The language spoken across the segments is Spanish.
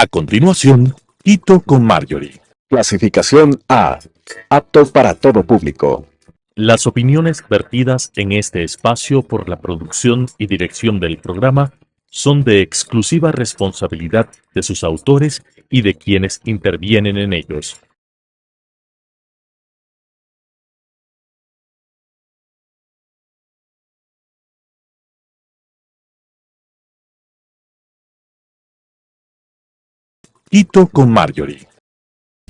A continuación, Quito con Marjorie. Clasificación A. Apto para todo público. Las opiniones vertidas en este espacio por la producción y dirección del programa son de exclusiva responsabilidad de sus autores y de quienes intervienen en ellos. Quito con Marjorie.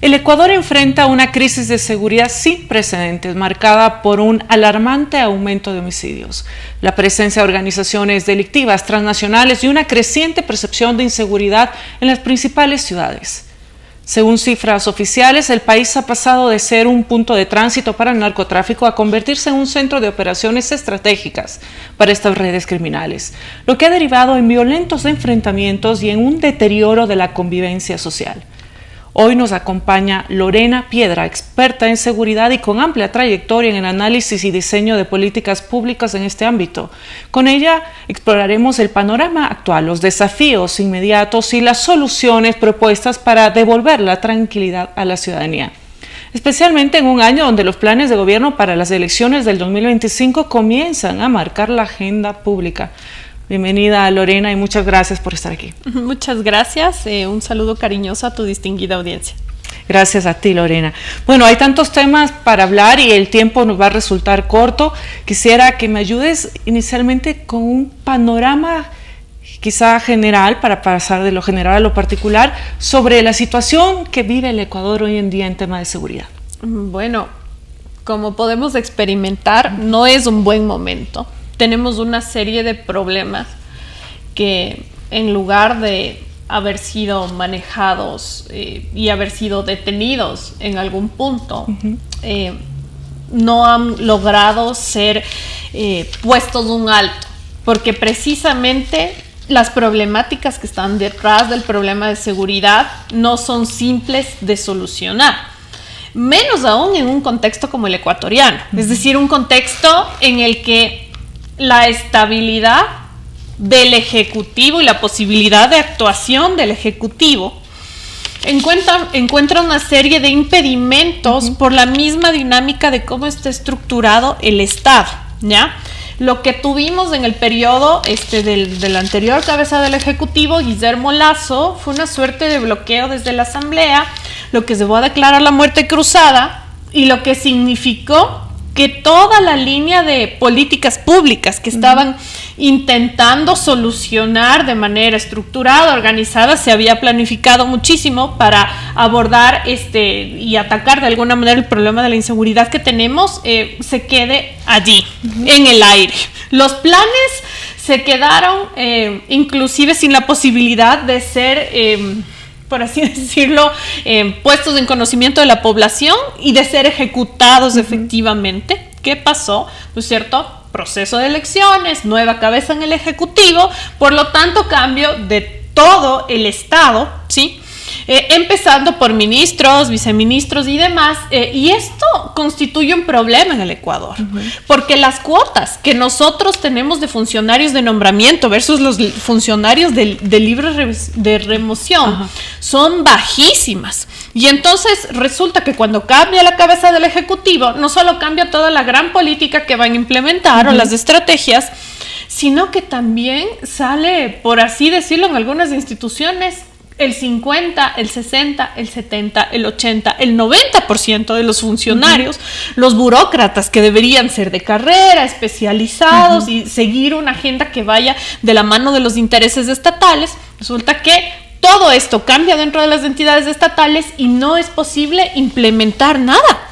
El Ecuador enfrenta una crisis de seguridad sin precedentes, marcada por un alarmante aumento de homicidios, la presencia de organizaciones delictivas transnacionales y una creciente percepción de inseguridad en las principales ciudades. Según cifras oficiales, el país ha pasado de ser un punto de tránsito para el narcotráfico a convertirse en un centro de operaciones estratégicas para estas redes criminales, lo que ha derivado en violentos enfrentamientos y en un deterioro de la convivencia social. Hoy nos acompaña Lorena Piedra, experta en seguridad y con amplia trayectoria en el análisis y diseño de políticas públicas en este ámbito. Con ella exploraremos el panorama actual, los desafíos inmediatos y las soluciones propuestas para devolver la tranquilidad a la ciudadanía. Especialmente en un año donde los planes de gobierno para las elecciones del 2025 comienzan a marcar la agenda pública. Bienvenida, Lorena, y muchas gracias por estar aquí. Muchas gracias. Un saludo cariñoso a tu distinguida audiencia. Gracias a ti, Lorena. Bueno, hay tantos temas para hablar y el tiempo nos va a resultar corto. Quisiera que me ayudes inicialmente con un panorama quizá general, para pasar de lo general a lo particular, sobre la situación que vive el Ecuador hoy en día en tema de seguridad. Bueno, como podemos experimentar, no es un buen momento. Tenemos una serie de problemas que, en lugar de haber sido manejados y haber sido detenidos en algún punto, no han logrado ser puestos un alto, porque precisamente las problemáticas que están detrás del problema de seguridad no son simples de solucionar. Menos aún en un contexto como el ecuatoriano, es decir, un contexto en el que la estabilidad del Ejecutivo y la posibilidad de actuación del Ejecutivo encuentra una serie de impedimentos por la misma dinámica de cómo está estructurado el Estado, ¿ya? Lo que tuvimos en el periodo del anterior cabeza del Ejecutivo, Guillermo Lasso, fue una suerte de bloqueo desde la Asamblea, lo que se va a declarar la muerte cruzada y lo que significó que toda la línea de políticas públicas que estaban intentando solucionar de manera estructurada, organizada, se había planificado muchísimo para abordar y atacar de alguna manera el problema de la inseguridad que tenemos, se quede allí, en el aire. Los planes se quedaron inclusive sin la posibilidad de ser por así decirlo, puestos en conocimiento de la población y de ser ejecutados efectivamente. ¿Qué pasó? ¿No es cierto? Proceso de elecciones, nueva cabeza en el Ejecutivo, por lo tanto cambio de todo el Estado, ¿sí? Empezando por ministros, viceministros y demás, y esto constituye un problema en el Ecuador, porque las cuotas que nosotros tenemos de funcionarios de nombramiento versus los funcionarios de libre de remoción son bajísimas, y entonces resulta que cuando cambia la cabeza del Ejecutivo, no solo cambia toda la gran política que van a implementar o las estrategias, sino que también sale, por así decirlo, en algunas instituciones, el 50, el 60, el 70, el 80, el 90% de los funcionarios, los burócratas que deberían ser de carrera, especializados y seguir una agenda que vaya de la mano de los intereses estatales, resulta que todo esto cambia dentro de las entidades estatales y no es posible implementar nada.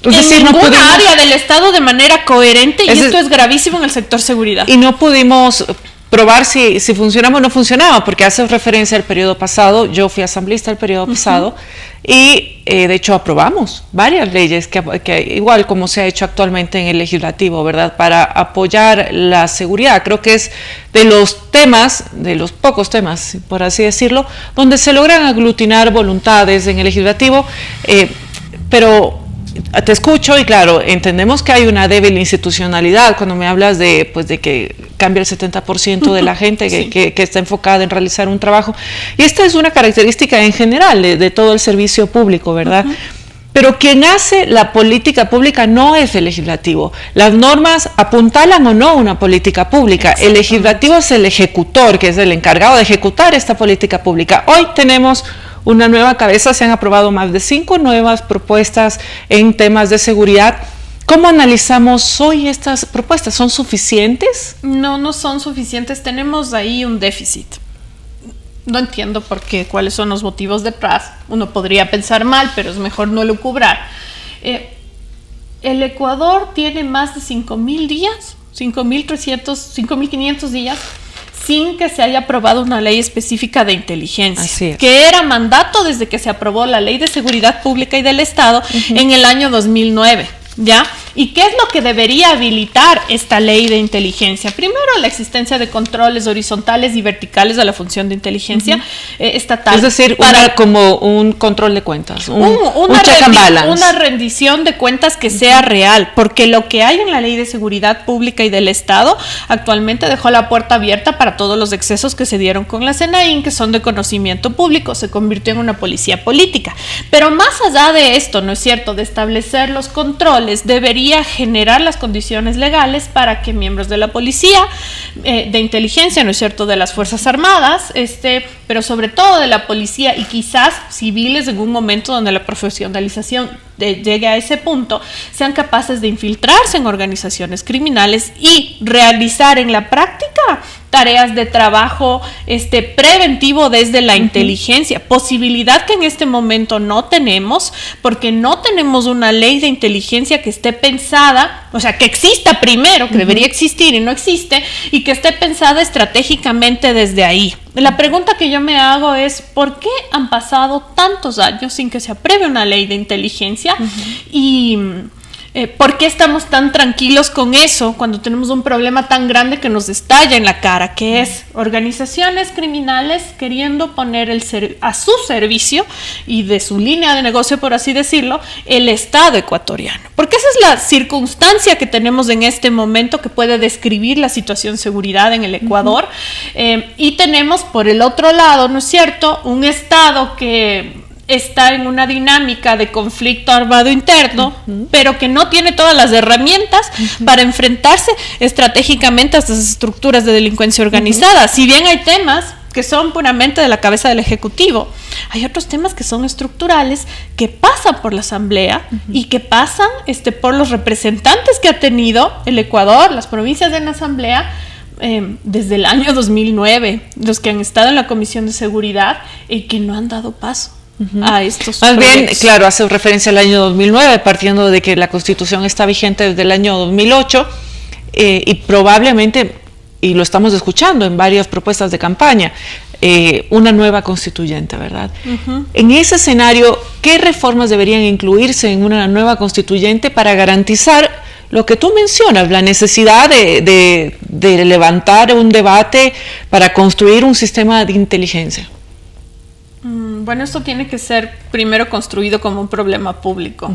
Es decir, en ninguna área del Estado de manera coherente, y esto es gravísimo en el sector seguridad. Y no pudimos probar si funcionaba o no funcionaba, porque hace referencia al periodo pasado. Yo fui asambleísta el periodo pasado y de hecho aprobamos varias leyes que igual como se ha hecho actualmente en el legislativo, ¿verdad?, para apoyar la seguridad. Creo que es de los temas, de los pocos temas, por así decirlo, donde se logran aglutinar voluntades en el legislativo, pero te escucho y claro, entendemos que hay una débil institucionalidad cuando me hablas de que cambia el 70% de la gente sí. que está enfocada en realizar un trabajo. Y esta es una característica en general de todo el servicio público, ¿verdad? Pero quien hace la política pública no es el legislativo. Las normas apuntalan o no una política pública. El legislativo es el ejecutor, que es el encargado de ejecutar esta política pública. Hoy tenemos una nueva cabeza, se han aprobado más de 5 nuevas propuestas en temas de seguridad. ¿Cómo analizamos hoy estas propuestas? ¿Son suficientes? No son suficientes. Tenemos ahí un déficit. No entiendo por qué, cuáles son los motivos detrás. Uno podría pensar mal, pero es mejor no lucubrar. El Ecuador tiene más de 5.000 días, 5.500 días, sin que se haya aprobado una ley específica de inteligencia, que era mandato desde que se aprobó la Ley de Seguridad Pública y del Estado en el año 2009. ¿Ya? ¿Y qué es lo que debería habilitar esta ley de inteligencia? Primero, la existencia de controles horizontales y verticales de la función de inteligencia estatal. Es decir, como un control de cuentas, un check and balance. Una rendición de cuentas que sea real, porque lo que hay en la Ley de Seguridad Pública y del Estado actualmente dejó la puerta abierta para todos los excesos que se dieron con la SENAIN, que son de conocimiento público, se convirtió en una policía política. Pero más allá de esto, ¿no es cierto?, de establecer los controles, debería generar las condiciones legales para que miembros de la policía, de inteligencia, ¿no es cierto?, de las Fuerzas Armadas, pero sobre todo de la policía y quizás civiles en un momento donde la profesionalización llegue a ese punto, sean capaces de infiltrarse en organizaciones criminales y realizar en la práctica tareas de trabajo preventivo desde la inteligencia, posibilidad que en este momento no tenemos, porque no tenemos una ley de inteligencia que esté pensada, o sea, que exista primero, que debería existir y no existe, y que esté pensada estratégicamente desde ahí. La pregunta que yo me hago es, ¿por qué han pasado tantos años sin que se apruebe una ley de inteligencia? Y ¿por qué estamos tan tranquilos con eso cuando tenemos un problema tan grande que nos estalla en la cara, que es organizaciones criminales queriendo poner a su servicio y de su línea de negocio, por así decirlo, el Estado ecuatoriano? Porque esa es la circunstancia que tenemos en este momento que puede describir la situación de seguridad en el Ecuador. Y tenemos por el otro lado, ¿no es cierto?, un Estado que está en una dinámica de conflicto armado interno, pero que no tiene todas las herramientas para enfrentarse estratégicamente a estas estructuras de delincuencia organizada. Si bien hay temas que son puramente de la cabeza del Ejecutivo, hay otros temas que son estructurales, que pasan por la Asamblea y que pasan por los representantes que ha tenido el Ecuador, las provincias en la Asamblea, desde el año 2009, los que han estado en la Comisión de Seguridad y que no han dado paso a estos Más proyectos. bien, claro, hace referencia al año 2009, partiendo de que la Constitución está vigente desde el año 2008 y probablemente, y lo estamos escuchando en varias propuestas de campaña, una nueva constituyente, ¿verdad? En ese escenario, ¿qué reformas deberían incluirse en una nueva constituyente para garantizar lo que tú mencionas, la necesidad de levantar un debate para construir un sistema de inteligencia? Bueno, esto tiene que ser primero construido como un problema público.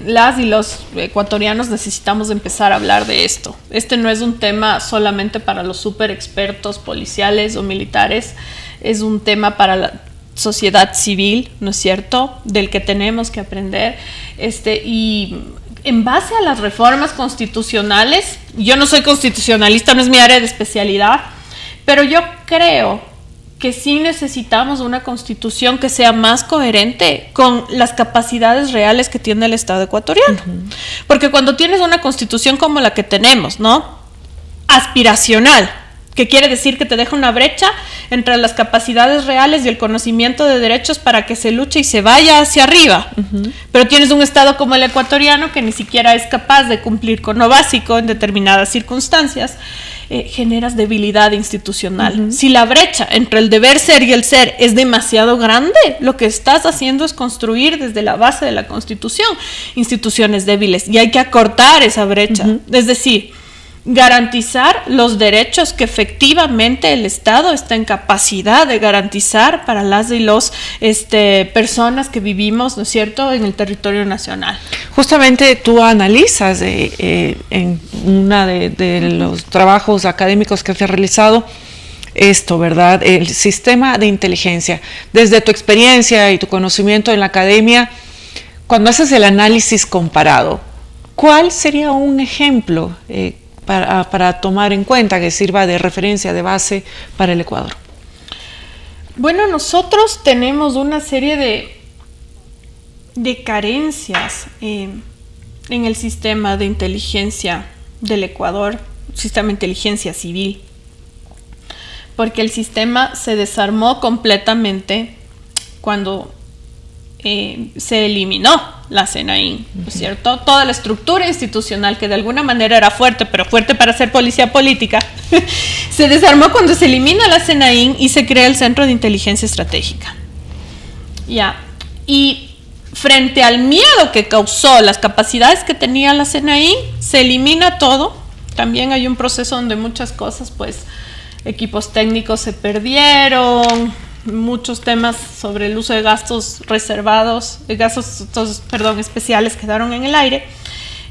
Las y los ecuatorianos necesitamos empezar a hablar de esto. Este no es un tema solamente para los super expertos policiales o militares, es un tema para la sociedad civil, ¿no es cierto?, del que tenemos que aprender. Y en base a las reformas constitucionales, yo no soy constitucionalista, no es mi área de especialidad, pero yo creo que sí necesitamos una constitución que sea más coherente con las capacidades reales que tiene el Estado ecuatoriano. Porque cuando tienes una constitución como la que tenemos, ¿no?, aspiracional, que quiere decir que te deja una brecha entre las capacidades reales y el conocimiento de derechos para que se luche y se vaya hacia arriba. Pero tienes un Estado como el ecuatoriano que ni siquiera es capaz de cumplir con lo básico en determinadas circunstancias. Generas debilidad institucional. Si la brecha entre el deber ser y el ser es demasiado grande, lo que estás haciendo es construir desde la base de la Constitución instituciones débiles y hay que acortar esa brecha. Es decir, garantizar los derechos que efectivamente el Estado está en capacidad de garantizar para las y los personas que vivimos, ¿no es cierto?, en el territorio nacional. Justamente tú analizas en una de los trabajos académicos que has realizado esto, ¿verdad? El sistema de inteligencia. Desde tu experiencia y tu conocimiento en la academia, cuando haces el análisis comparado, ¿cuál sería un ejemplo para tomar en cuenta que sirva de referencia, de base para el Ecuador? Bueno, nosotros tenemos una serie de carencias en el sistema de inteligencia del Ecuador, sistema de inteligencia civil, porque el sistema se desarmó completamente cuando se eliminó la CNAIN, ¿no es cierto? Toda la estructura institucional que de alguna manera era fuerte, pero fuerte para ser policía política, se desarmó cuando se elimina la CNAIN y se crea el Centro de Inteligencia Estratégica. Ya. Y frente al miedo que causó las capacidades que tenía la CNAIN, se elimina todo. También hay un proceso donde muchas cosas, pues, equipos técnicos se perdieron, muchos temas sobre el uso de gastos reservados, especiales quedaron en el aire.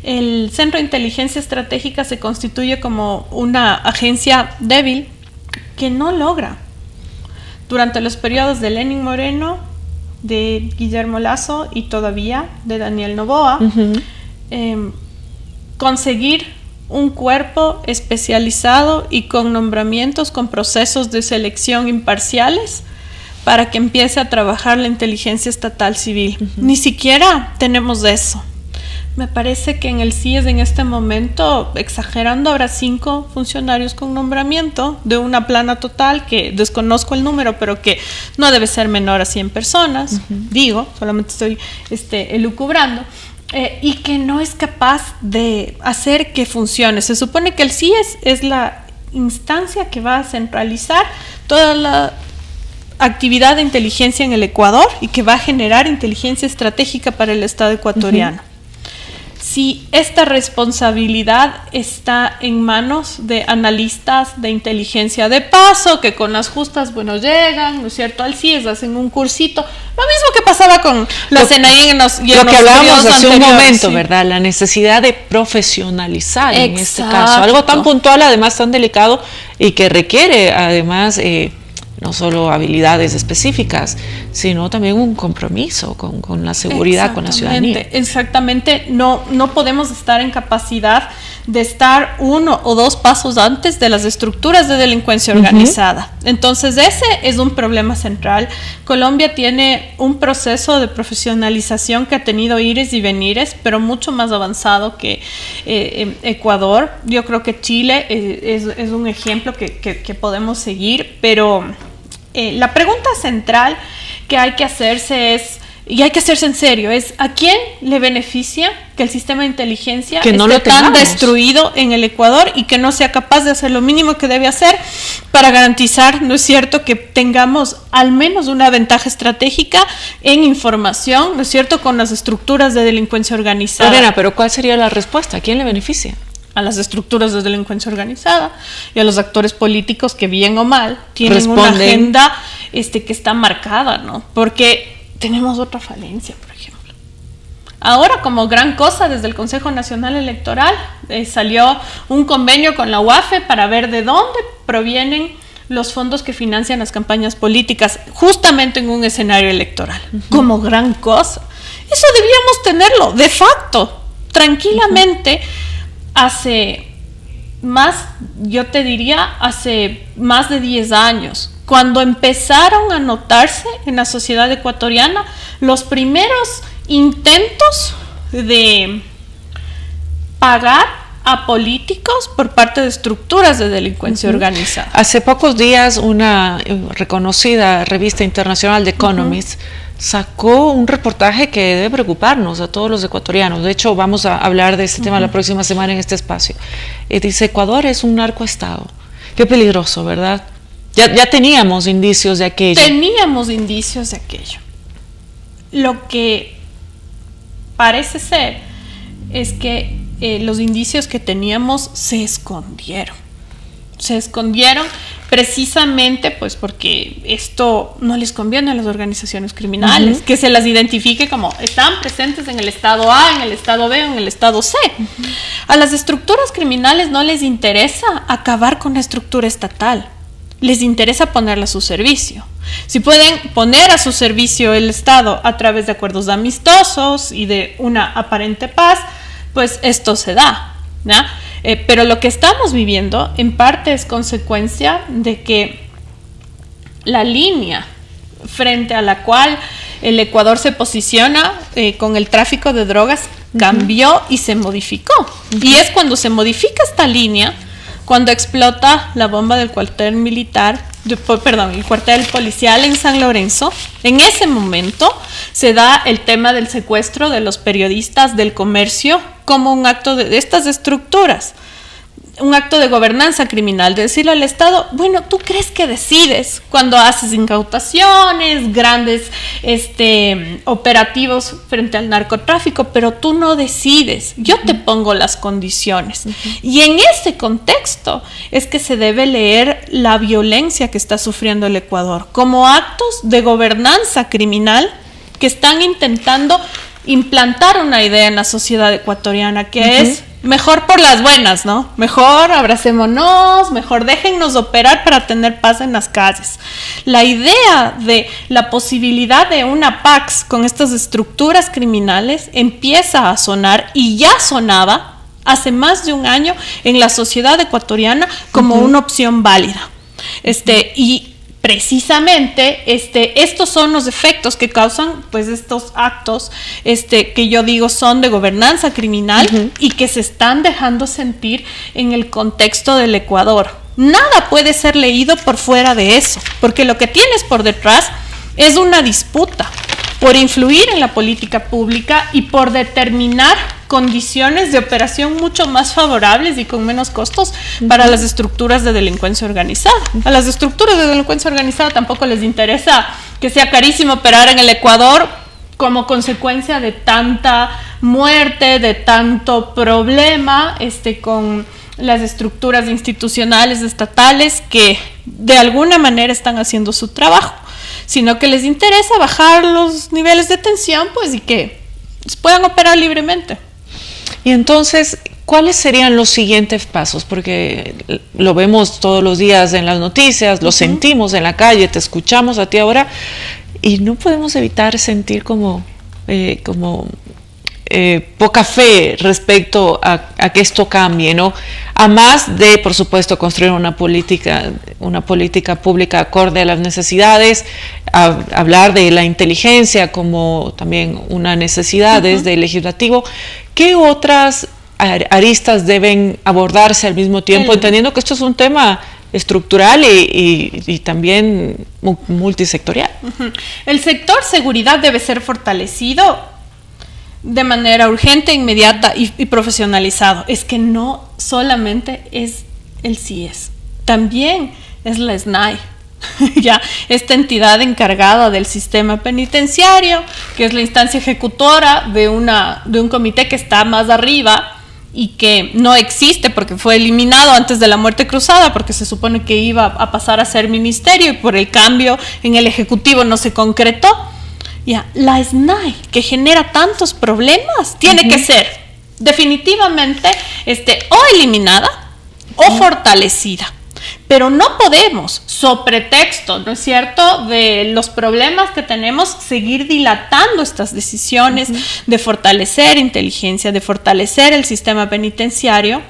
El Centro de Inteligencia Estratégica se constituye como una agencia débil que no logra, durante los periodos de Lenín Moreno, de Guillermo Lasso y todavía de Daniel Noboa, conseguir un cuerpo especializado y con nombramientos, con procesos de selección imparciales para que empiece a trabajar la inteligencia estatal civil. Ni siquiera tenemos eso. Me parece que en el CIES en este momento, exagerando, habrá 5 funcionarios con nombramiento de una plana total, que desconozco el número, pero que no debe ser menor a 100 personas, digo, solamente estoy elucubrando. Y que no es capaz de hacer que funcione. Se supone que el CIES es la instancia que va a centralizar toda la actividad de inteligencia en el Ecuador y que va a generar inteligencia estratégica para el Estado ecuatoriano. Si esta responsabilidad está en manos de analistas de inteligencia de paso, que con las justas, bueno, llegan, ¿no es cierto?, al CIES, hacen un cursito, lo mismo que pasaba con la CNAIN en los lo que hablábamos hace un momento, sí, ¿verdad? La necesidad de profesionalizar. Exacto. En este caso, algo tan puntual, además tan delicado, y que requiere además no solo habilidades específicas, sino también un compromiso con la seguridad, con la ciudadanía. Exactamente, no podemos estar en capacidad de estar 1 o 2 pasos antes de las estructuras de delincuencia organizada. Entonces ese es un problema central. Colombia tiene un proceso de profesionalización que ha tenido ires y venires, pero mucho más avanzado que Ecuador. Yo creo que Chile es un ejemplo que podemos seguir, pero la pregunta central que hay que hacerse es, y hay que hacerse en serio, es ¿a quién le beneficia que el sistema de inteligencia esté tan destruido en el Ecuador y que no sea capaz de hacer lo mínimo que debe hacer para garantizar, ¿no es cierto?, que tengamos al menos una ventaja estratégica en información, ¿no es cierto?, con las estructuras de delincuencia organizada? Lorena, pero ¿cuál sería la respuesta? ¿A quién le beneficia? A las estructuras de delincuencia organizada y a los actores políticos que, bien o mal, tienen una agenda que está marcada, ¿no? Porque tenemos otra falencia, por ejemplo. Ahora, como gran cosa, desde el Consejo Nacional Electoral salió un convenio con la UAFE para ver de dónde provienen los fondos que financian las campañas políticas, justamente en un escenario electoral. Como gran cosa. Eso debíamos tenerlo, de facto, tranquilamente. Hace más, yo te diría, hace más de 10 años, cuando empezaron a notarse en la sociedad ecuatoriana los primeros intentos de pagar a políticos por parte de estructuras de delincuencia organizada. Hace pocos días una reconocida revista internacional, The Economist, sacó un reportaje que debe preocuparnos a todos los ecuatorianos. De hecho, vamos a hablar de este tema la próxima semana en este espacio. Dice, Ecuador es un narcoestado. Qué peligroso, ¿verdad? Ya teníamos indicios de aquello. Lo que parece ser es que los indicios que teníamos se escondieron. Se escondieron precisamente pues porque esto no les conviene a las organizaciones criminales, que se las identifique como están presentes en el estado A, en el estado B o en el estado C. A las estructuras criminales no les interesa acabar con la estructura estatal, les interesa ponerla a su servicio. Si pueden poner a su servicio el Estado a través de acuerdos amistosos y de una aparente paz, pues esto se da, ¿no? Pero lo que estamos viviendo en parte es consecuencia de que la línea frente a la cual el Ecuador se posiciona con el tráfico de drogas cambió y se modificó. Y es cuando se modifica esta línea, cuando explota la bomba del cuartel militar, el cuartel policial en San Lorenzo. En ese momento se da el tema del secuestro de los periodistas del comercio como un acto de estas estructuras, un acto de gobernanza criminal, de decirle al Estado, bueno, tú crees que decides cuando haces incautaciones, grandes operativos frente al narcotráfico, pero tú no decides, yo te pongo las condiciones. Y en ese contexto es que se debe leer la violencia que está sufriendo el Ecuador como actos de gobernanza criminal que están intentando implantar una idea en la sociedad ecuatoriana que es mejor por las buenas, ¿no? Mejor abracémonos, mejor déjennos operar para tener paz en las calles. La idea de la posibilidad de una pax con estas estructuras criminales empieza a sonar y ya sonaba hace más de un año en la sociedad ecuatoriana como una opción válida. Y precisamente estos son los efectos que causan pues estos actos que yo digo son de gobernanza criminal y que se están dejando sentir en el contexto del Ecuador. Nada puede ser leído por fuera de eso, porque lo que tienes por detrás es una disputa por influir en la política pública y por determinar condiciones de operación mucho más favorables y con menos costos para las estructuras de delincuencia organizada. A las estructuras de delincuencia organizada tampoco les interesa que sea carísimo operar en el Ecuador como consecuencia de tanta muerte, de tanto problema con las estructuras institucionales estatales que de alguna manera están haciendo su trabajo, sino que les interesa bajar los niveles de tensión pues y que puedan operar libremente. Y entonces, ¿cuáles serían los siguientes pasos? Porque lo vemos todos los días en las noticias, lo sentimos en la calle, te escuchamos a ti ahora, y no podemos evitar sentir como poca fe respecto a que esto cambie, ¿no? A más de, por supuesto, construir una política pública acorde a las necesidades, hablar de la inteligencia como también una necesidad desde el legislativo. ¿Qué otras aristas deben abordarse al mismo tiempo, entendiendo que esto es un tema estructural y también multisectorial? El sector seguridad debe ser fortalecido de manera urgente, inmediata y profesionalizado. Es que no solamente es el CIES, también es la SNAI, ya esta entidad encargada del sistema penitenciario, que es la instancia ejecutora de un comité que está más arriba y que no existe porque fue eliminado antes de la muerte cruzada, porque se supone que iba a pasar a ser ministerio y por el cambio en el ejecutivo no se concretó. Ya, la SNAI, que genera tantos problemas, tiene que ser definitivamente o eliminada o fortalecida. Pero no podemos, sobre pretexto, ¿no es cierto?, de los problemas que tenemos, seguir dilatando estas decisiones de fortalecer inteligencia, de fortalecer el sistema penitenciario,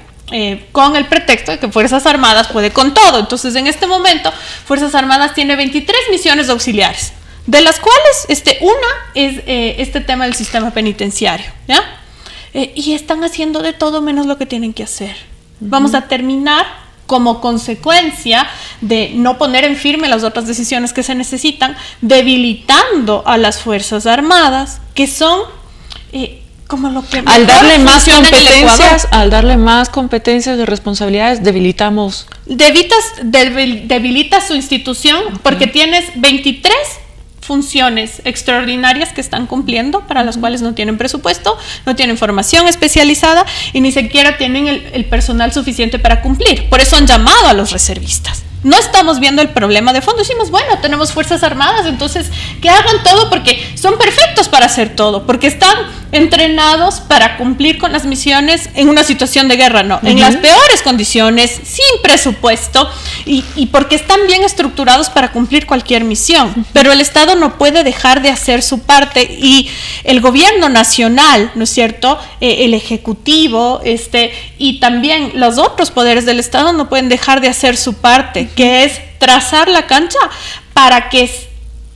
con el pretexto de que Fuerzas Armadas puede con todo. Entonces, en este momento, Fuerzas Armadas tiene 23 misiones auxiliares, de las cuales una es este tema del sistema penitenciario, ¿ya? Y están haciendo de todo menos lo que tienen que hacer. Vamos a terminar como consecuencia de no poner en firme las otras decisiones que se necesitan, debilitando a las Fuerzas Armadas, que son como lo que al darle más competencias de responsabilidades, debilitas su institución, porque tienes 23 funciones extraordinarias que están cumpliendo, para las cuales no tienen presupuesto, no tienen formación especializada y ni siquiera tienen el personal suficiente para cumplir. Por eso han llamado a los reservistas. No estamos viendo el problema de fondo. Decimos, bueno, tenemos Fuerzas Armadas, entonces que hagan todo porque son perfectos para hacer todo, porque están entrenados para cumplir con las misiones en una situación de guerra, no, en las peores condiciones, sin presupuesto y porque están bien estructurados para cumplir cualquier misión. Pero el Estado no puede dejar de hacer su parte y el gobierno nacional, ¿no es cierto? El Ejecutivo, y también los otros poderes del Estado no pueden dejar de hacer su parte, que es trazar la cancha para que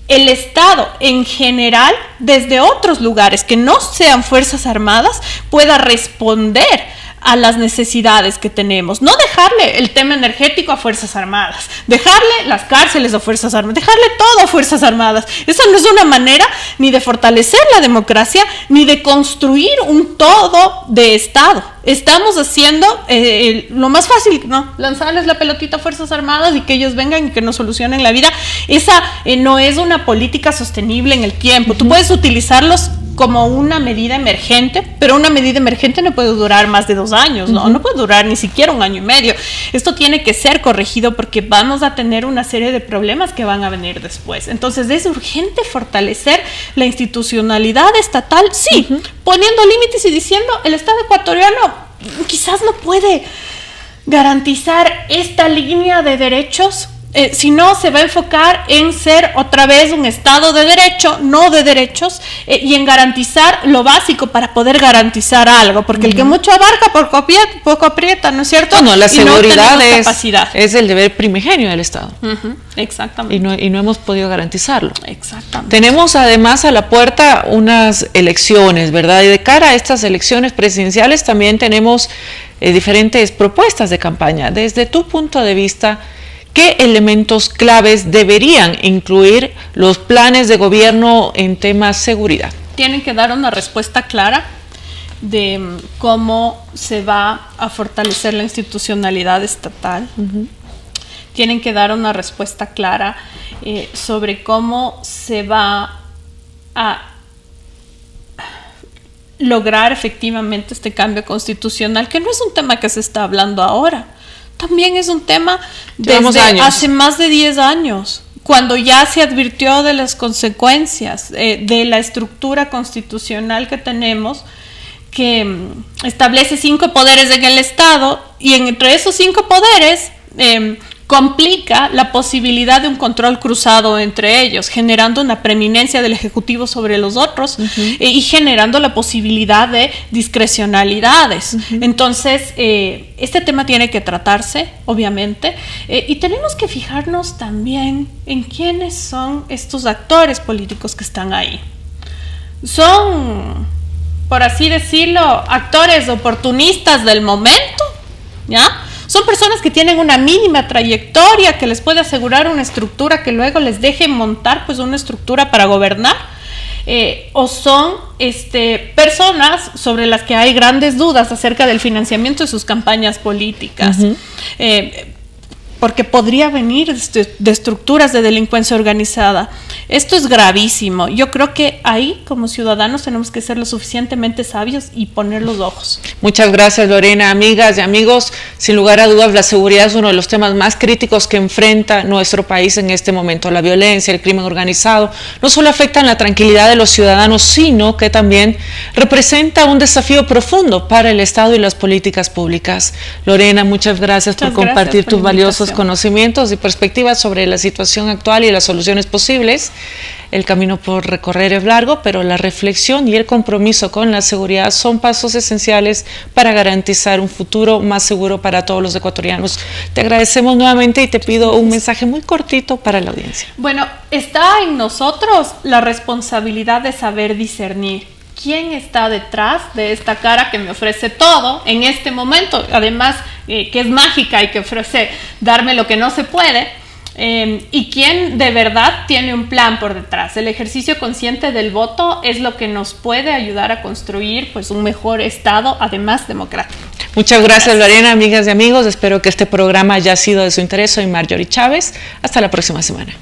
el Estado en general, desde otros lugares que no sean Fuerzas Armadas, pueda responder a las necesidades que tenemos. No dejarle el tema energético a Fuerzas Armadas, dejarle las cárceles a Fuerzas Armadas, dejarle todo a Fuerzas Armadas. Esa no es una manera ni de fortalecer la democracia, ni de construir un todo de Estado. Estamos haciendo lo más fácil, ¿no? Lanzarles la pelotita a Fuerzas Armadas y que ellos vengan y que nos solucionen la vida. Esa no es una política sostenible en el tiempo. Tú puedes utilizarlos como una medida emergente, pero una medida emergente no puede durar más de 2 años, ¿no? No puede durar ni siquiera 1 año y medio. Esto tiene que ser corregido porque vamos a tener una serie de problemas que van a venir después. Entonces es urgente fortalecer la institucionalidad estatal, sí, poniendo límites y diciendo el Estado ecuatoriano quizás no puede garantizar esta línea de derechos, si no se va a enfocar en ser otra vez un Estado de derecho, no de derechos, y en garantizar lo básico para poder garantizar algo, porque el que mucho abarca poco aprieta, ¿no es cierto? Bueno, la seguridad no es el deber primigenio del Estado. Exactamente. Y no hemos podido garantizarlo. Exactamente. Tenemos además a la puerta unas elecciones, ¿verdad? Y de cara a estas elecciones presidenciales también tenemos diferentes propuestas de campaña. Desde tu punto de vista, ¿qué elementos claves deberían incluir los planes de gobierno en temas de seguridad? Tienen que dar una respuesta clara de cómo se va a fortalecer la institucionalidad estatal. Tienen que dar una respuesta clara sobre cómo se va a lograr efectivamente este cambio constitucional, que no es un tema que se está hablando ahora. También es un tema desde hace más de 10 años, cuando ya se advirtió de las consecuencias de la estructura constitucional que tenemos, que establece 5 poderes en el Estado, y entre esos 5 poderes complica la posibilidad de un control cruzado entre ellos, generando una preeminencia del Ejecutivo sobre los otros y generando la posibilidad de discrecionalidades. Entonces, este tema tiene que tratarse, obviamente, y tenemos que fijarnos también en quiénes son estos actores políticos que están ahí. Son, por así decirlo, actores oportunistas del momento, ¿ya? Son personas que tienen una mínima trayectoria, que les puede asegurar una estructura que luego les deje montar pues una estructura para gobernar, o son personas sobre las que hay grandes dudas acerca del financiamiento de sus campañas políticas. Porque podría venir de estructuras de delincuencia organizada. Esto es gravísimo. Yo creo que ahí, como ciudadanos, tenemos que ser lo suficientemente sabios y poner los ojos. Muchas gracias, Lorena. Amigas y amigos, sin lugar a dudas, la seguridad es uno de los temas más críticos que enfrenta nuestro país en este momento. La violencia, el crimen organizado, no solo afectan la tranquilidad de los ciudadanos, sino que también representa un desafío profundo para el Estado y las políticas públicas. Lorena, muchas gracias por compartir tus valiosos conocimientos y perspectivas sobre la situación actual y las soluciones posibles. El camino por recorrer es largo, pero la reflexión y el compromiso con la seguridad son pasos esenciales para garantizar un futuro más seguro para todos los ecuatorianos. Te agradecemos nuevamente y te pido un mensaje muy cortito para la audiencia. Bueno, está en nosotros la responsabilidad de saber discernir quién está detrás de esta cara que me ofrece todo en este momento, además que es mágica y que ofrece darme lo que no se puede, y quién de verdad tiene un plan por detrás. El ejercicio consciente del voto es lo que nos puede ayudar a construir pues un mejor Estado, además democrático. Muchas gracias, Lorena, amigas y amigos. Espero que este programa haya sido de su interés. Soy Marjorie Chávez. Hasta la próxima semana.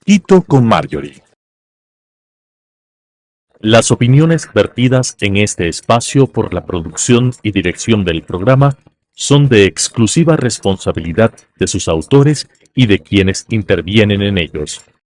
Quito con Marjorie. Las opiniones vertidas en este espacio por la producción y dirección del programa son de exclusiva responsabilidad de sus autores y de quienes intervienen en ellos.